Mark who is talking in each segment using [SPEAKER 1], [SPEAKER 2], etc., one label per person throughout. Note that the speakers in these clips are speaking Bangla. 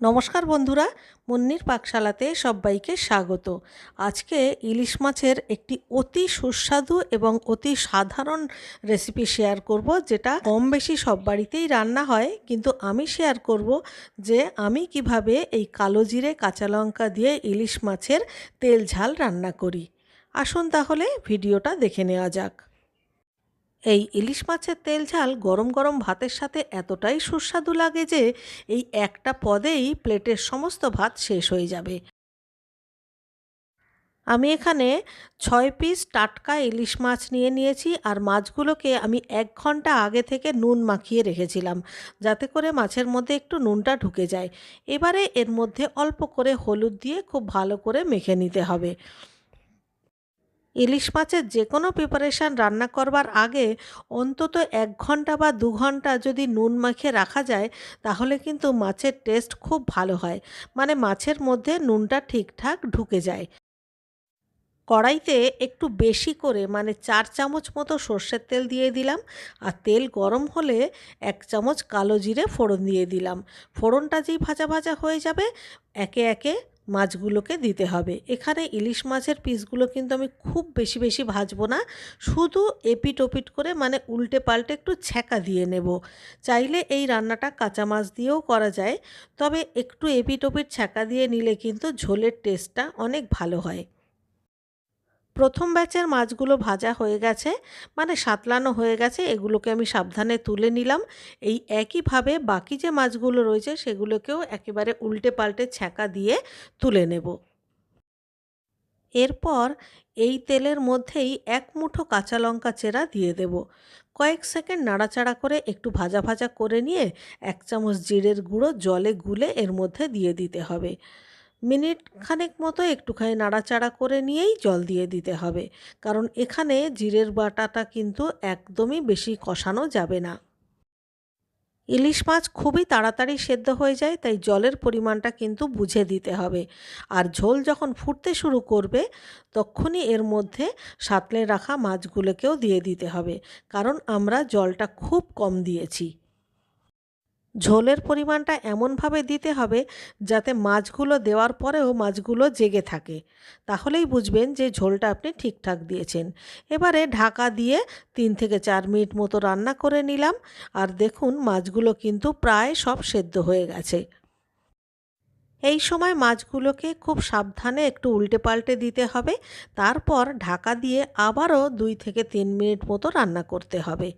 [SPEAKER 1] নমস্কার বন্ধুরা, মুন্নির পাকশালাতে সবাইকে স্বাগত। আজকে ইলিশ মাছের একটি অতি সুস্বাদু এবং অতি সাধারণ রেসিপি শেয়ার করব, যেটা কম বেশি সব বাড়িতেই রান্না হয়, কিন্তু আমি শেয়ার করব যে আমি কিভাবে এই কালো জিরে কাঁচা লঙ্কা দিয়ে ইলিশ মাছের তেল ঝাল রান্না করি। আসুন তাহলে ভিডিওটা দেখে নেওয়া যাক। এই ইলিশ মাছের তেল ঝাল গরম গরম ভাতের সাথে এতটাই সুস্বাদু লাগে যে এই একটা পদেই প্লেটের সমস্ত ভাত শেষ হয়ে যাবে। আমি এখানে 6 পিস টাটকা ইলিশ মাছ নিয়েছি, আর মাছগুলোকে আমি 1 ঘন্টা আগে থেকে নুন মাখিয়ে রেখেছিলাম, যাতে করে মাছের মধ্যে একটু নুনটা ঢুকে যায়। এবারে এর মধ্যে অল্প করে হলুদ দিয়ে খুব ভালো করে মেখে নিতে হবে। ইলিশ মাছের যে কোনো প্রিপারেশান রান্না করবার আগে অন্তত 1 ঘন্টা বা 2 ঘন্টা যদি নুন মাখিয়ে রাখা যায়, তাহলে কিন্তু মাছের টেস্ট খুব ভালো হয়, মানে মাছের মধ্যে নুনটা ঠিকঠাক ঢুকে যায়। কড়াইতে একটু বেশি করে মানে 4 চামচ মতো সর্ষের তেল দিয়ে দিলাম, আর তেল গরম হলে 1 চামচ কালো জিরে ফোড়ন দিয়ে দিলাম। ফোড়নটা যেই ভাজা ভাজা হয়ে যাবে, একে একে মাছগুলোকে দিতে হবে। এখানে ইলিশ মাছের পিসগুলো কিন্তু আমি খুব বেশি বেশি ভাজবো না, শুধু এপিট ওপিট করে মানে উল্টে পাল্টে একটু ছ্যাঁকা দিয়ে নেব। চাইলে এই রান্নাটা কাঁচা মাছ দিয়েও করা যায়, তবে একটু এপিট ওপিট ছ্যাঁকা দিয়ে নিলে কিন্তু ঝোলের টেস্টটা অনেক ভালো হয়। প্রথম ব্যাচের মাছগুলো ভাজা হয়ে গেছে, মানে সাতলানো হয়ে গেছে, এগুলোকে আমি সাবধানে তুলে নিলাম। এই একইভাবে বাকি যে মাছগুলো রয়েছে সেগুলোকেও একেবারে উল্টে পাল্টে ছ্যাঁকা দিয়ে তুলে নেব। এরপর এই তেলের মধ্যেই 1 মুঠো কাঁচা লঙ্কা চেরা দিয়ে দেব। কয়েক সেকেন্ড নাড়াচাড়া করে একটু ভাজা ভাজা করে নিয়ে 1 চামচ জিরের গুঁড়ো জলে গুলে এর মধ্যে দিয়ে দিতে হবে। মিনিট খানেক মতো একটুখানি নাড়াচাড়া করে নিয়েই জল দিয়ে দিতে হবে, কারণ এখানে জিরের বাটাটা কিন্তু একদমই বেশি কষানো যাবে না। ইলিশ মাছ খুবই তাড়াতাড়ি সেদ্ধ হয়ে যায়, তাই জলের পরিমাণটা কিন্তু বুঝে দিতে হবে। আর ঝোল যখন ফুটতে শুরু করবে, তখনই এর মধ্যে সাঁতলে রাখা মাছগুলোকেও দিয়ে দিতে হবে, কারণ আমরা জলটা খুব কম দিয়েছি। ঝোলের পরিমাণটা এমনভাবে দিতে হবে যাতে মাছগুলো দেওয়ার পরেও মাছগুলো জেগে থাকে, তাহলেই বুঝবেন যে ঝোলটা আপনি ঠিকঠাক দিয়েছেন। এবারে ঢাকা দিয়ে 3 থেকে 4 মিনিট মতো রান্না করে নিলাম, আর দেখুন মাছগুলো কিন্তু প্রায় সব সেদ্ধ হয়ে গেছে। এই সময় মাছগুলোকে খুব সাবধানে একটু উল্টে পাল্টে দিতে হবে, তারপর ঢাকা দিয়ে আবারও 2 থেকে 3 মিনিট মতো রান্না করতে হবে।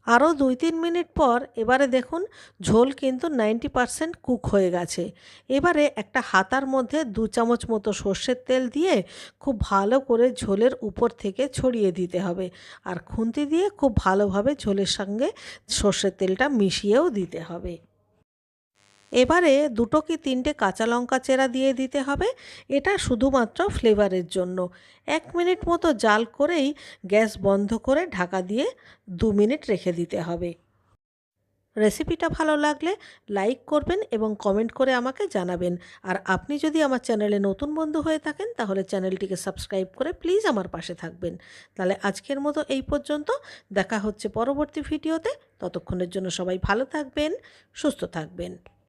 [SPEAKER 1] আরও 2-3 মিনিট পর এবারে দেখুন ঝোল কিন্তু 90% কুক হয়ে গেছে। এবারে একটা হাতার মধ্যে 2 চামচ মতো সর্ষের তেল দিয়ে খুব ভালো করে ঝোলের উপর থেকে ছড়িয়ে দিতে হবে, আর খুন্তি দিয়ে খুব ভালোভাবে ঝোলের সঙ্গে সর্ষের তেলটা মিশিয়েও দিতে হবে। এবারে 2 কি 3টে কাঁচা লঙ্কা চেরা দিয়ে দিতে হবে, এটা শুধুমাত্র ফ্লেভারের জন্য। 1 মিনিট মতো জাল করেই গ্যাস বন্ধ করে ঢাকা দিয়ে 2 মিনিট রেখে দিতে হবে। রেসিপিটা ভালো লাগলে লাইক করবেন এবং কমেন্ট করে আমাকে জানাবেন। আর আপনি যদি আমার চ্যানেলে নতুন বন্ধু হয়ে থাকেন, তাহলে চ্যানেলটিকে সাবস্ক্রাইব করে প্লিজ আমার পাশে থাকবেন। তাহলে আজকের মতো এই পর্যন্ত, দেখা হচ্ছে পরবর্তী ভিডিওতে। ততক্ষণের জন্য সবাই ভালো থাকবেন, সুস্থ থাকবেন।